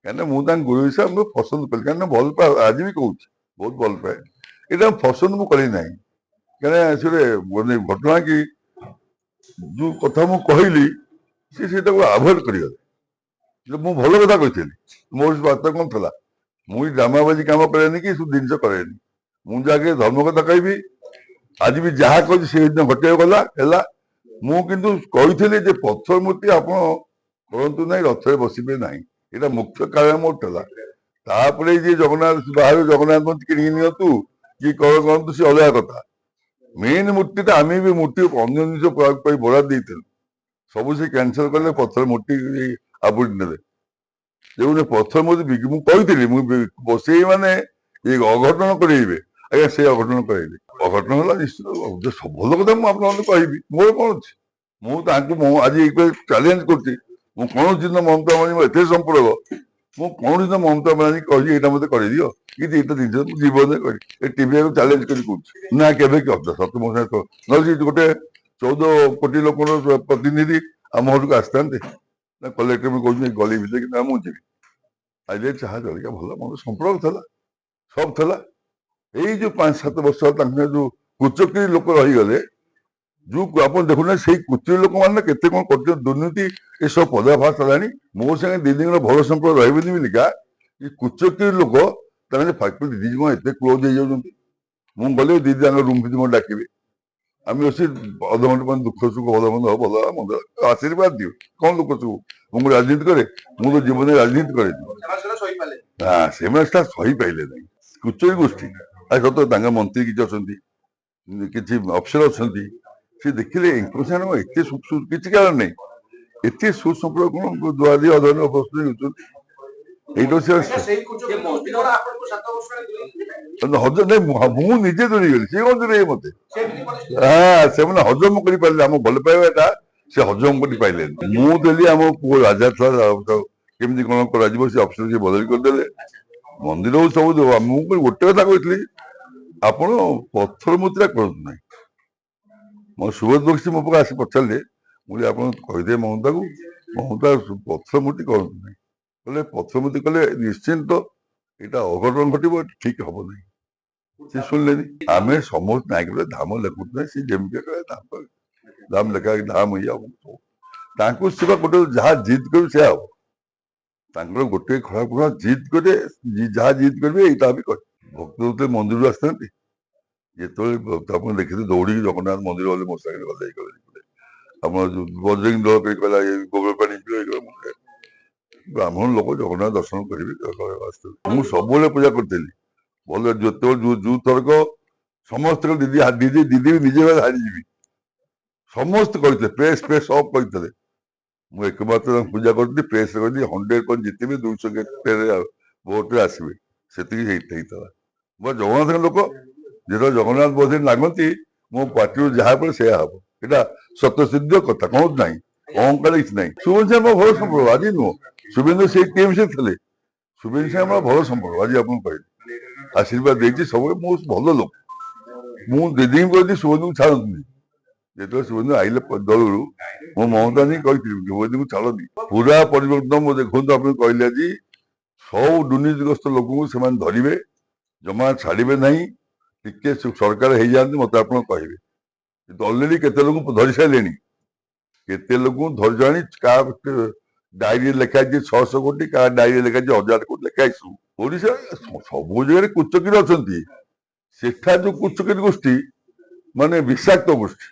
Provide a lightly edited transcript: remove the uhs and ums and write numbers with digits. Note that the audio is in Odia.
କାହିଁକିନା ମୁଁ ତାଙ୍କ ଗୁରୁ ହିସାବରେ ମୁଁ ପସନ୍ଦ କଲି, କାହିଁକିନା ଭଲ ପାଏ, ଆଜି ବି କହୁଛି ବହୁତ ଭଲ ପାଏ। ଏଇଟା ପସନ୍ଦ ମୁଁ କଲି ନାହିଁ, କାହିଁକିନା ସେ ମାନେ ଘଟଣା କି ଯୋଉ କଥା ମୁଁ କହିଲି ସେ ସେଇଟାକୁ ଆଭଏଡ୍ କରିଗଲେ। ମୁଁ ଭଲ କଥା କହିଥିଲି, ମୋର ବାର୍ତ୍ତା କଣ ଥିଲା, ମୁଁ ଡ୍ରାମାବାଜି କାମ କରେନି କି ସବୁ ଜିନିଷ କରେନି। ମୁଁ ଯାହାକି ଧର୍ମ କଥା କହିବି, ଆଜି ବି ଯାହା କହିଛି ସେଦିନ ଘଟିବାକୁ ଗଲା ହେଲା। ମୁଁ କିନ୍ତୁ କହିଥିଲି ଯେ ପଥର ମୂର୍ତ୍ତି ଆପଣ କରନ୍ତୁ ନାହିଁ, ରଥରେ ବସିବେ ନାହିଁ, ଏଇଟା ମୁଖ୍ୟ କାରଣ ମୋର ଥିଲା। ତାପରେ ଯିଏ ଜଗନ୍ନାଥ ବାହାରୁ ଜଗନ୍ନାଥ ମୂର୍ତ୍ତି କିଣିକି ନିଅନ୍ତୁ କି କଣ କରନ୍ତୁ ସେ ଅଲଗା କଥା। ମେନ୍ ମୂର୍ତ୍ତିଟା ଆମେ ବି ମୂର୍ତ୍ତି ଅନ୍ୟ ଜିନିଷ ପ୍ରୟୋଗ କରି ବରାଦ ଦେଇଥିଲୁ, ସବୁ ସେ କ୍ୟାନସଲ କଲେ, ପଥର ମୂର୍ତ୍ତି ଆବୁଡି ନେଲେ। ଯୋଉ ପଥର ମୂର୍ତ୍ତି ମୁଁ କହିଥିଲି ମୁଁ ବସେଇ ମାନେ ଏ ଅଘଟଣ କରେଇବେ, ଆଜ୍ଞା ସେ ଅଘଟଣ କରେଇବେ। ଅଘଟଣ ହେଲା ନିଶ୍ଚିତ ଭଲ କଥା ମୁଁ ଆପଣମାନଙ୍କୁ କହିବି, ମୋର କଣ ଅଛି। ମୁଁ ତାଙ୍କୁ ମୁଁ ଆଜି ଚ୍ୟାଲେଞ୍ଜ କରୁଛି, ମୁଁ କୌଣସି ଦିନ ମମତା ବାନାର୍ଜୀ ଏତେ ସମ୍ପର୍କ, ମୁଁ କୌଣସି ଦିନ ମମତା ବାନାର୍ଜୀ କହିଛି ଏଇଟା ମତେ କରିଦିଅ କି ଏଇଟା ଜିନିଷ ମୁଁ ଜୀବନରେ କରି ଏ ଟିଭିକୁ ଚ୍ୟାଲେଞ୍ଜ କରି କହୁଛି ନା କେବେ କି ସତ ମୋ ସାଙ୍ଗେ ନହେଲେ ଗୋଟେ 14 କୋଟି ଲୋକର ପ୍ରତିନିଧି ଆମ ଘରକୁ ଆସିଥାନ୍ତେ ନା କଲେକ୍ଟର ବି କହୁଛନ୍ତି ଗଳି ଭିତରେ କିନ୍ତୁ ମୁଁ ଯିବି। ଆଜି ଚାହା ଜଳିକା ଭଲ ମୋର ସମ୍ପର୍କ ଥିଲା, ସବୁ ଥିଲା। ଏଇ ଯୋଉ 5-7 ବର୍ଷ ତାଙ୍କ ଯୋଉ କୁଚକ୍ରୀ ଲୋକ ରହିଗଲେ, ଯୋଉ ଆପଣ ଦେଖୁନାହାନ୍ତି ସେଇ କୁଚକ୍ରୀ ଲୋକମାନେ କେତେ କଣ କରୁଛନ୍ତି ଦୁର୍ନୀତି, ଏସବୁ ପଦାଭାସ ହେଲାଣି। ମୋ ସାଙ୍ଗେ ଦିଦିଙ୍କର ଭଲ ସମ୍ପର୍କ ରହିବେନି ବୋଲିକା ଏ କୁଚକ୍ରୀ ଲୋକ ତାମାନେ ଦିଦି କଣ ଏତେ କ୍ଲୋଜ ହେଇଯାଉଛନ୍ତି। ମୁଁ ଗଲେ ଦିଦି ତାଙ୍କ ରୁମ୍ ଭିତରେ ମୋତେ ଡାକିବେ, ଆମେ ବସି ଅଧଘଣ୍ଟେ ମାନେ ଦୁଃଖ ସୁଖ ଭଲ ମନ୍ଦ ହବ, ଭଲ ମନ୍ଦ ଆଶୀର୍ବାଦ ଦିଅ। କଣ ଦୁଃଖ ସୁଖ ମୁଁ ରାଜନୀତି କରେ, ମୁଁ ତ ଜୀବନରେ ରାଜନୀତି କରେନି। ସେମାନେ ସେଟା ସହିପାରିଲେ ନାହିଁ, କୁଚକ୍ରୀ ଗୋଷ୍ଠୀ। ସତ ତାଙ୍କ ମନ୍ତ୍ରୀ କିଛି ଅଛନ୍ତି, କିଛି ଅଫିସର ଅଛନ୍ତି, ସେ ଦେଖିଲେ ଏତେ କିଛି କାରଣ ନାହିଁ, ଏତେ ସୁସମ୍ପର୍କ କଣ ଦୁଆଦି ଅଧୟନ ଅବସ୍ଥା ହେଉଛନ୍ତି। ଏଇଟା ହଜମ ନାଇଁ, ମୁଁ ନିଜେ ଦୂରେଇଗଲି, ସିଏ କଣ ଦୂରେଇବେ ମତେ। ସେମାନେ ହଜମ କରିପାରିଲେ ଆମ ଭଲ ପାଇବାଟା, ସେ ହଜମ କରିପାରିଲେନି। ମୁଁ ଦେଲି ଆମ ପୁଅ ରାଜା ଥିଲା, କେମିତି କଣ କରାଯିବ ସେ ଅଫିସର ସିଏ ବଦଳି କରିଦେଲେ। ମନ୍ଦିର ସବୁ ଦେବ, ମୁଁ ଗୋଟେ କଥା କହିଥିଲି, ଆପଣ ପଥର ମୂର୍ତ୍ତିଟା କରନ୍ତୁ ନାହିଁ। ମୋ ସୁବ୍ରତ ବକ୍ସି ମୋ ପାଖକୁ ଆସି ପଚାରିଲେ, ମୁଁ ଆପଣ କହିଦେବେ ମମତାକୁ, ମମତା ପଥର ମୂର୍ତ୍ତି କରନ୍ତୁ ନାହିଁ। କହିଲେ ପଥର ମୂର୍ତ୍ତି କଲେ ନିଶ୍ଚିନ୍ତ ଏଇଟା ଅଘଟଣ ଘଟିବ, ଠିକ ହବ ନାହିଁ। ସେ ଶୁଣିଲେନି। ଆମେ ସମସ୍ତେ ନାଇକି ଧାମ ଲେଖୁଛୁ ନାହିଁ, ସେ ଯେମିତି ଧାମ ଲେଖା ଧାମ ଇଏ ହବ। ତାଙ୍କୁ ସେବା ଗୋଟେ ଯାହା ଜିଦ୍ କରିବେ ସେୟା ହବ। ତାଙ୍କର ଗୋଟେ ଖରାପ ଗୁଣ ଜିଦ୍ କରିବେ, ଯାହା ଜିଦ୍ କରିବେ ଏଇଟା ବି କରିବେ। ଭକ୍ତ ଯେତେବେଳେ ମନ୍ଦିରରୁ ଆସିଥାନ୍ତି, ଯେତେବେଳେ ଆପଣ ଦେଖିଥିଲେ ଦୌଡ଼ିକି ଜଗନ୍ନାଥ ମନ୍ଦିର ଗଲେ ମୋ ସାଙ୍ଗରେ ଗଲେ ଆମର ଯୋଉ ବଜରଙ୍ଗୀ ଦଳ କହିଲା ଗୋବର ପାଣି ବ୍ରାହ୍ମଣ ଲୋକ ଜଗନ୍ନାଥ ଦର୍ଶନ କରିବେ। ମୁଁ ସବୁବେଳେ ପୂଜା କରିଥିଲି, ଭଲ ଯେତେବେଳେ ଯୋଉ ଥରକ ସମସ୍ତେ ଦିଦି ଦିଦି ଦିଦି ନିଜେ ହାରିଯିବି, ସମସ୍ତେ କହିଥିଲେ, ପ୍ରେସ୍ ସବୁ କହିଥିଲେ। ମୁଁ ଏକମାତ୍ର ପୂଜା କରିଥିଲି, ପ୍ରେସ୍ କହିଥିଲି 100% ଜିତିବି, 200 ଭୋଟରେ ଆସିବେ, ସେତିକି ହେଇଥିଲା। ମୁଁ ଜଗନ୍ନାଥଙ୍କ ଲୋକ, ଯେତେବେଳେ ଜଗନ୍ନାଥ ବୋଧେ ଲାଗନ୍ତି ମୋ ପାଟିରୁ ଯାହା ପଡେ ସେୟା ହବ, ଏଇଟା ସତ୍ୟସିଦ୍ଧ କଥା, କଣ ନାହିଁ, ଅହଙ୍କାର କିଛି ନାହିଁ। ଶୁଭେନ୍ଦୁ ସାର୍ ମୋ ଭଲ ସମ୍ପର୍କ, ଆଜି ନୁହଁ, ଶୁଭେନ୍ଦୁ ସେଇ ଟିମ୍ ସେ ଥିଲେ। ଶୁଭେନ୍ଦୁ ସାର୍ ଆମର ଭଲ ସମ୍ପର୍କ, ଆଜି ଆପଣଙ୍କୁ କହିଲି ଆଶୀର୍ବାଦ ଦେଇଛି ସବୁବେଳେ। ମୁଁ ଭଲ ଲୋକ, ମୁଁ ଦିଦିଙ୍କୁ କହିଲି ଶୁଭେନ୍ଦୁଙ୍କୁ ଛାଡ଼ନ୍ତୁନି। ଯେତେବେଳେ ଶୁଭେନ୍ଦୁ ଆଇଲେ ଦଳରୁ, ମୁଁ ମମତା ନେଇ କହିଥିଲି ଶୁଭେନ୍ଦୁଙ୍କୁ ଛାଡ଼ନି। ପୁରା ପରିବର୍ତ୍ତନ ମୁଁ ଦେଖନ୍ତୁ, ଆପଣ କହିଲେ ଆଜି ସବୁ ଦୁର୍ନୀତିଗ୍ରସ୍ତ ଲୋକଙ୍କୁ ସେମାନେ ଧରିବେ, ଜମା ଛାଡ଼ିବେ ନାହିଁ। ଟିକେ ସରକାର ହେଇଯାଆନ୍ତି ମତେ ଆପଣ କହିବେ, କିନ୍ତୁ ଅଲରେଡି କେତେ ଲୋକଙ୍କୁ ଧରି ସାରିଲେଣି, କେତେ ଲୋକଙ୍କୁ ଧରି ଜାଣି କାହା ଡାଏରୀରେ ଲେଖା ହେଇଛି 600 କୋଟି, କାହା ଡାଏରୀରେ ଲେଖା ହେଇଛି 1000 କୋଟି ଲେଖା ହେଇଛି। ଓଡିଶାରେ ସବୁ ଜାଗାରେ କୁଚକ୍ରୀ ଅଛନ୍ତି, ସେଠା ଯୋଉ କୁଚକ୍ରୀ ଗୋଷ୍ଠୀ ମାନେ ବିଷାକ୍ତ ଗୋଷ୍ଠୀ।